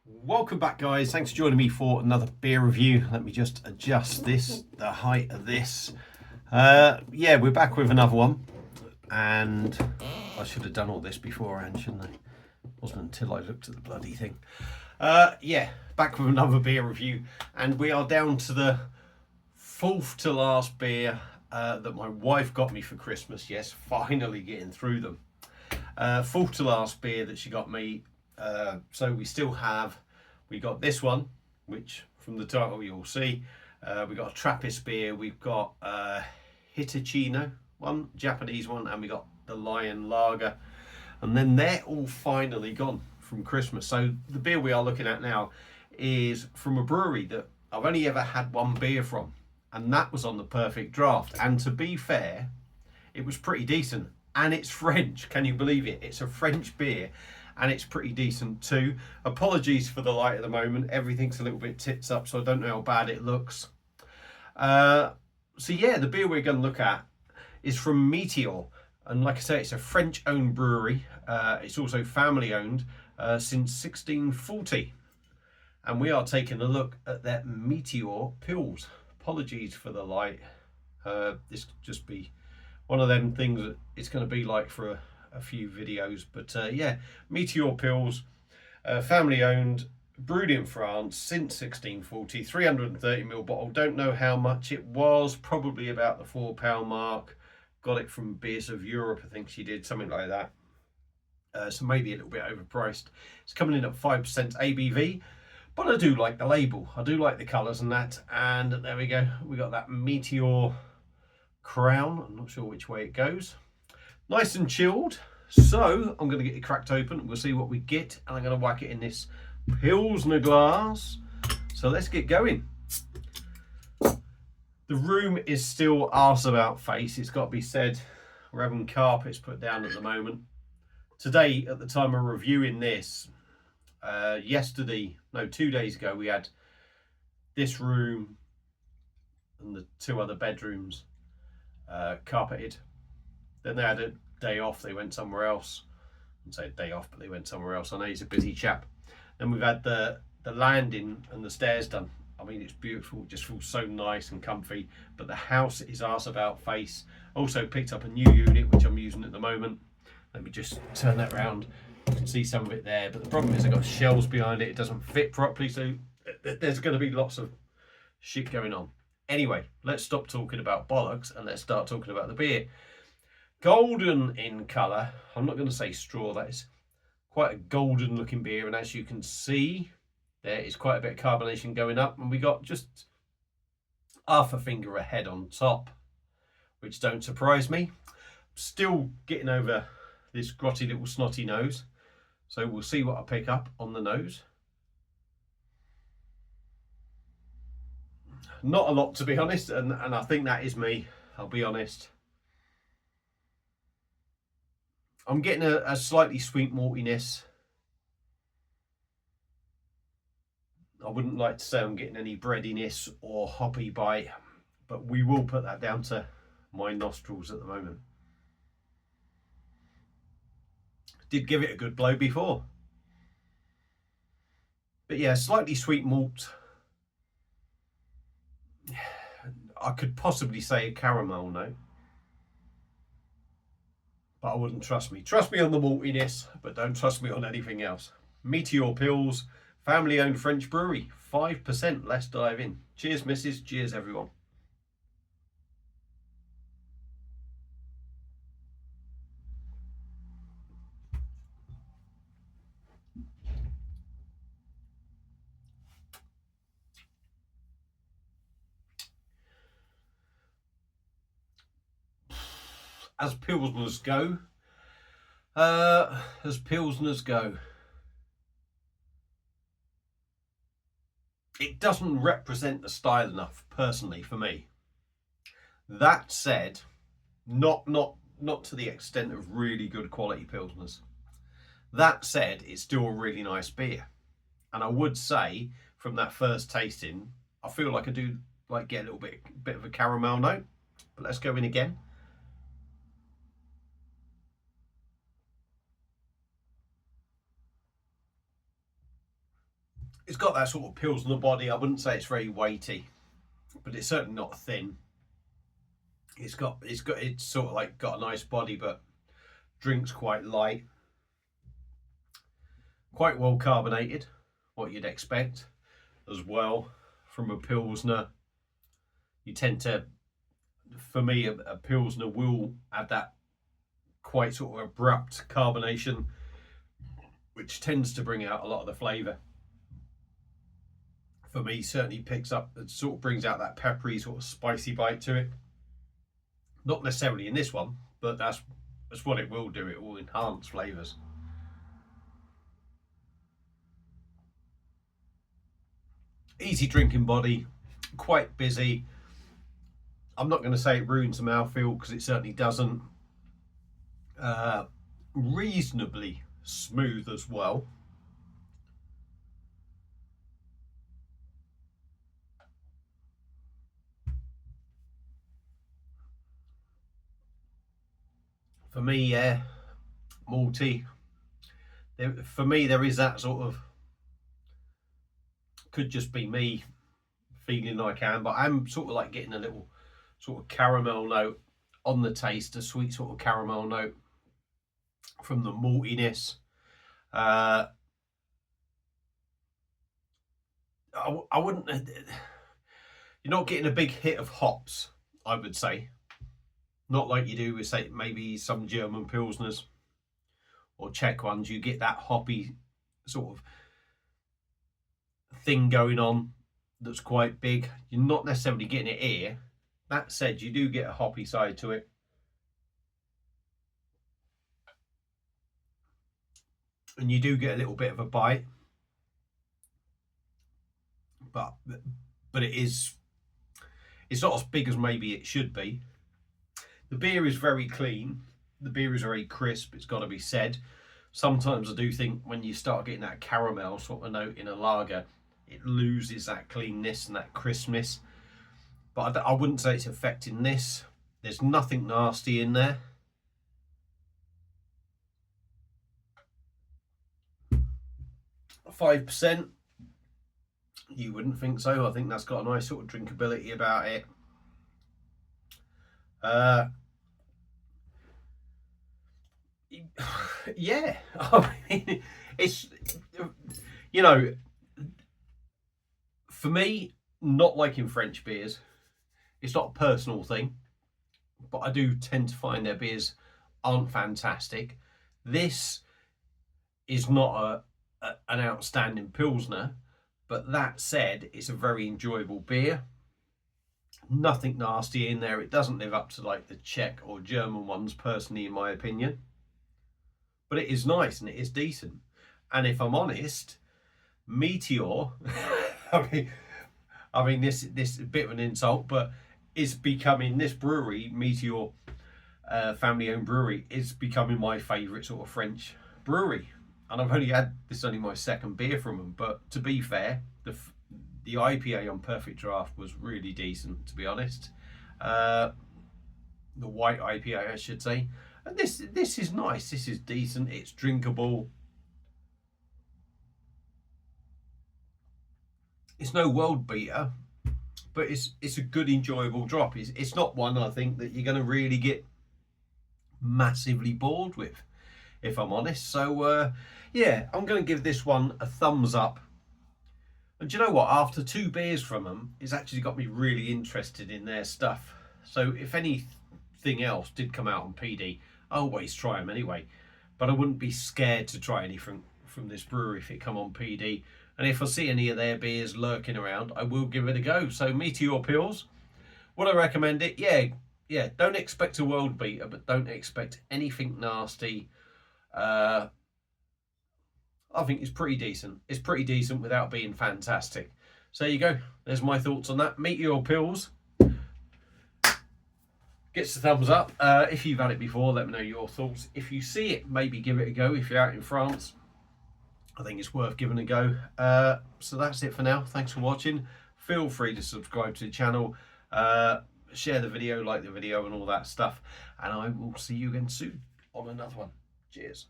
Welcome back, guys. Thanks for joining me for another beer review. Let me just adjust the height of this. Yeah, we're back with another one, and I should have done all this beforehand, shouldn't I? Wasn't until I looked at the bloody thing. Yeah, back with another beer review, and we are down to the fourth to last beer that my wife got me for Christmas. Yes, finally getting through them. Fourth to last beer that she got me. So we got this one, which from the title you'll see. We got a Trappist beer. We've got Hitachino one, Japanese one, and we got the Lion Lager. And then they're all finally gone from Christmas. So the beer we are looking at now is from a brewery that I've only ever had one beer from, and that was on the Perfect Draft. And to be fair, it was pretty decent. And it's French. Can you believe it? It's a French beer, and it's pretty decent too. Apologies for the light at the moment. Everything's a little bit tits up, so I don't know how bad it looks. So yeah, the beer we're going to look at is from Meteor. And like I say, it's a French-owned brewery. It's also family-owned since 1640. And we are taking a look at their Meteor Pils. Apologies for the light. This could just be one of them things that it's going to be like for a few videos. But yeah, Meteor Pils, family owned, brewed in France since 1640, 330ml bottle. Don't know how much it was, probably about the £4 mark. Got it from Beers of Europe, I think she did, something like that. So maybe a little bit overpriced. It's coming in at 5% ABV. But I do like the label. I do like the colours and that. And there we go. We got that Meteor crown. I'm not sure which way it goes. Nice and chilled. So I'm going to get it cracked open. We'll see what we get. And I'm going to whack it in this Pilsner glass. So let's get going. The room is still arse about face. It's got to be said. We're having carpets put down at the moment. Today, at the time of reviewing this, 2 days ago, we had this room and the two other bedrooms carpeted. Then they had a day off, they went somewhere else. I wouldn't say a day off, but they went somewhere else. I know he's a busy chap. Then we've had the landing and the stairs done. I mean, it's beautiful, it just feels so nice and comfy. But the house is arse about face. Also picked up a new unit, which I'm using at the moment. Let me just turn that around. You can see some of it there, but the problem is I've got shelves behind it. It doesn't fit properly, so there's going to be lots of shit going on. Anyway, let's stop talking about bollocks and let's start talking about the beer. Golden in colour. I'm not going to say straw. That is quite a golden looking beer, and as you can see, there is quite a bit of carbonation going up, and we got just half a finger ahead on top, which don't surprise me. Still getting over this grotty little snotty nose, so we'll see what I pick up on the nose. Not a lot, to be honest, and I think that is me, I'll be honest. I'm getting a slightly sweet maltiness. I wouldn't like to say I'm getting any breadiness or hoppy bite, but we will put that down to my nostrils at the moment. Did give it a good blow before. But yeah, slightly sweet malt. I could possibly say a caramel note, but I wouldn't trust me. Trust me on the maltiness, but don't trust me on anything else. Meteor Pils, family owned French brewery, 5%. Let's dive in. Cheers, missus. Cheers, everyone. As Pilsners go, it doesn't represent the style enough, personally, for me. That said, not to the extent of really good quality Pilsners. That said, it's still a really nice beer. And I would say, from that first tasting, I feel like I do like get a little bit of a caramel note. But let's go in again. It's got that sort of Pilsner body. I wouldn't say it's very weighty, but it's certainly not thin. It's sort of like got a nice body, but drinks quite light. Quite well carbonated, what you'd expect as well from a Pilsner. You tend to, for me, a Pilsner will have that quite sort of abrupt carbonation, which tends to bring out a lot of the flavour. For me, certainly picks up, it sort of brings out that peppery sort of spicy bite to it. Not necessarily in this one, but that's what it will do. It will enhance flavours. Easy drinking body, quite busy. I'm not going to say it ruins the mouthfeel because it certainly doesn't. Reasonably smooth as well. For me, yeah, malty. For me, there is that sort of, could just be me feeling like I am, but I'm sort of like getting a little sort of caramel note on the taste, a sweet sort of caramel note from the maltiness. I wouldn't, you're not getting a big hit of hops, I would say. Not like you do with, say, maybe some German Pilsners or Czech ones. You get that hoppy sort of thing going on that's quite big. You're not necessarily getting it here. That said, you do get a hoppy side to it. And you do get a little bit of a bite. But it's not as big as maybe it should be. The beer is very clean. The beer is very crisp, it's got to be said. Sometimes I do think when you start getting that caramel sort of note in a lager, it loses that cleanness and that crispness. But I wouldn't say it's affecting this. There's nothing nasty in there. %. You wouldn't think so. I think that's got a nice sort of drinkability about it. Yeah, I mean, it's, you know, for me, not liking French beers, it's not a personal thing, but I do tend to find their beers aren't fantastic. This is not an outstanding Pilsner, but that said, it's a very enjoyable beer. Nothing nasty in there. It doesn't live up to like the Czech or German ones, personally, in my opinion. But it is nice and it is decent. And if I'm honest, Meteor, I mean this is a bit of an insult, but it's becoming, this brewery, Meteor, family-owned brewery, is becoming my favourite sort of French brewery. And I've only had, this is only my second beer from them, but to be fair, the IPA on Perfect Draft was really decent, to be honest. The white IPA, I should say. And this is nice. This is decent. It's drinkable. It's no world beater, but it's a good, enjoyable drop. It's not one, I think, that you're going to really get massively bored with, if I'm honest. So yeah, I'm going to give this one a thumbs up. And do you know what? After 2 beers from them, it's actually got me really interested in their stuff. So if anything else did come out on PD, I always try them anyway. But I wouldn't be scared to try anything from this brewery if it come on PD. And if I see any of their beers lurking around, I will give it a go. So Meteor Pils, would I recommend it? Yeah. Don't expect a world beater, but don't expect anything nasty. I think it's pretty decent. It's pretty decent without being fantastic. So there you go. There's my thoughts on that. Meteor Pils gets the thumbs up. If you've had it before, let me know your thoughts. If you see it, maybe give it a go. If you're out in France, I think it's worth giving a go. So that's it for now. Thanks for watching. Feel free to subscribe to the channel. Share the video, like the video and all that stuff. And I will see you again soon on another one. Cheers.